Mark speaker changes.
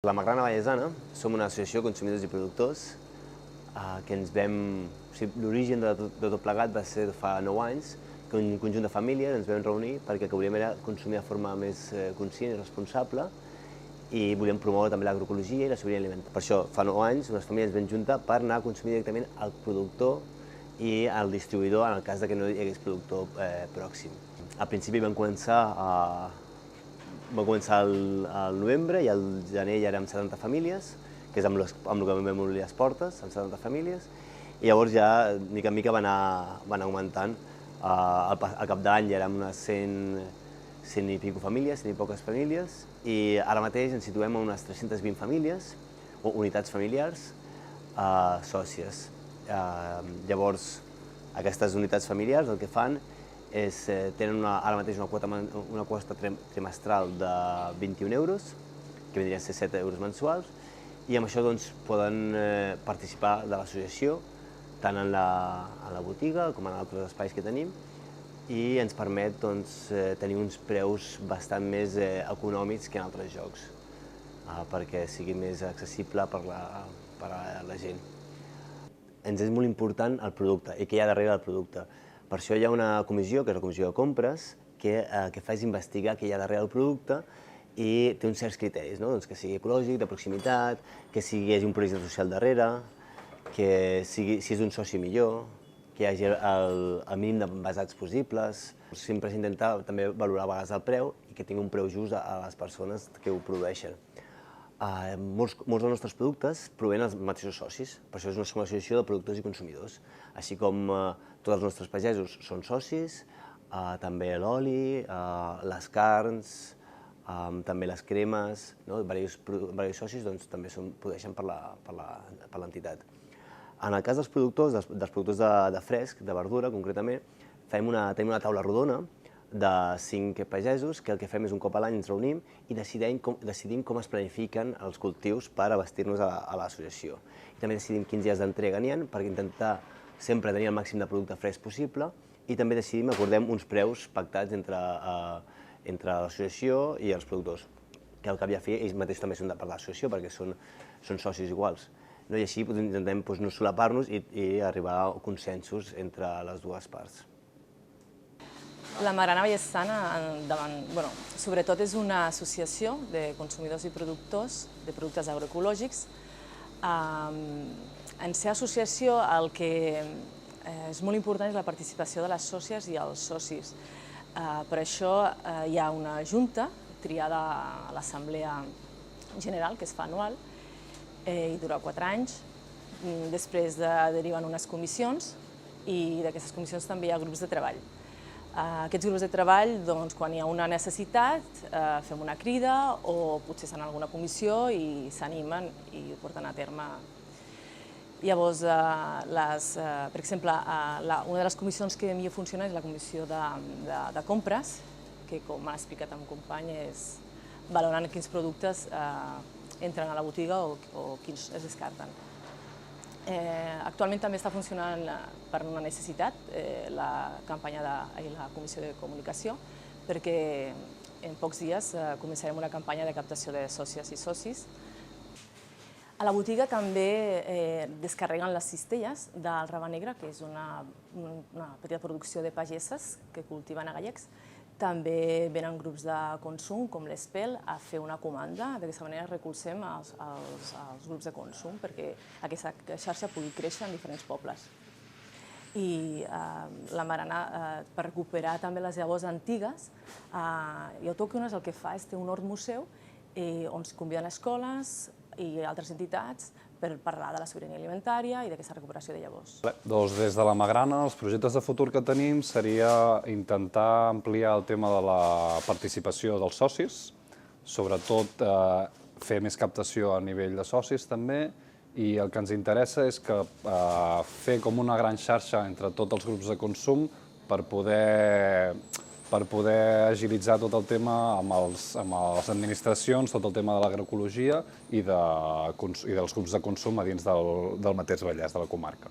Speaker 1: La Magrana Vallesana som una associació de consumidors i productors que ens vam... L'origen de tot plegat va ser fa 9 anys, que un conjunt de famílies ens vam reunir perquè el que volíem era consumir de forma més conscient i responsable i volíem promoure també l'agroecologia i la sobirania alimentària. Per això, fa 9 anys, unes famílies ens vam juntar per anar a consumir directament al productor i al distribuïdor en el cas que no hi hagués productor pròxim. Al principi vam començar al novembre i al gener ja érem 70 famílies, que és amb el que vam obrir les portes, amb 70 famílies, i llavors ja, mica en mica, van augmentant. Al cap d'any ja érem unes 100 i pico famílies, 100 i poques famílies, i ara mateix ens situem a unes 320 famílies, o unitats familiars, sòcies. Llavors, aquestes unitats familiars el que fan és, tenen ara mateix una quota trimestral de 21 euros, que vindrien a ser 7 euros mensuals, i amb això poden participar de l'associació, tant en la botiga com en altres espais que tenim, i ens permet tenir uns preus bastant més econòmics que en altres llocs, perquè sigui més accessible per a la gent. Ens és molt important el producte i què hi ha darrere del producte. Per això hi ha una comissió, que és la Comissió de Compres, que el que fa és investigar què hi ha darrere del producte i té uns certs criteris, que sigui ecològic, de proximitat, que hi hagi un projecte social darrere, que si és un soci millor, que hi hagi el mínim d'envasats possibles. Sempre s'intenta també valorar a vegades el preu i que tingui un preu just a les persones que ho produeixen. Molts dels nostres productes provenen dels mateixos socis, per això som una associació de productors i consumidors. Així com tots els nostres pagesos són socis, també l'oli, les carns, també les cremes, diversos socis també produeixen per l'entitat. En el cas dels productors de fresc, de verdura concretament, tenim una taula rodona de 5 pagesos que el que fem és un cop a l'any ens reunim i decidim com es planifiquen els cultius per abastir-nos a l'associació. També decidim quins dies d'entrega n'hi ha per intentar sempre tenir el màxim de producte fresc possible i també acordem uns preus pactats entre l'associació i els productors, que al cap i a fi ells mateixos també són de part de l'associació perquè són socis iguals. I així intentem no solapar-nos i arribar a consensos entre les dues parts.
Speaker 2: La Magrana Vallesana, sobretot és una associació de consumidors i productors de productes agroecològics. En ser associació el que és molt important és la participació de les sòcies i els socis. Per això hi ha una junta triada a l'Assemblea General, que es fa anual, i dura 4 anys. Després deriven unes comissions i d'aquestes comissions també hi ha grups de treball. Aquests grups de treball, quan hi ha una necessitat, fem una crida o potser estan en alguna comissió i s'animen i ho porten a terme. Llavors, per exemple, una de les comissions que millor funciona és la comissió de compres, que com ha explicat el company és valorant quins productes entren a la botiga o quins es descarten. Actualment també està funcionant per una necessitat la campanya i la comissió de comunicació, perquè en pocs dies començarem una campanya de captació de sòcies i socis. A la botiga també descarreguen les cistelles del raba negre, que és una petita producció de pageses que cultiven a gallecs. També venen grups de consum, com l'Espel, a fer una comanda. D'aquesta manera recolzem els grups de consum perquè aquesta xarxa pugui créixer en diferents pobles. I la Magrana, per recuperar també les llavors antigues, i Autòctones el que fa és té un hort museu on es conviden escoles i altres entitats per parlar de la sobirania alimentària i d'aquesta recuperació de llavors.
Speaker 3: Doncs des de la Magrana, els projectes de futur que tenim seria intentar ampliar el tema de la participació dels socis, sobretot fer més captació a nivell de socis també, i el que ens interessa és fer com una gran xarxa entre tots els grups de consum per poder agilitzar tot el tema amb les administracions, tot el tema de l'agroecologia i dels grups de consum a dins del mateix Vallès, de la comarca.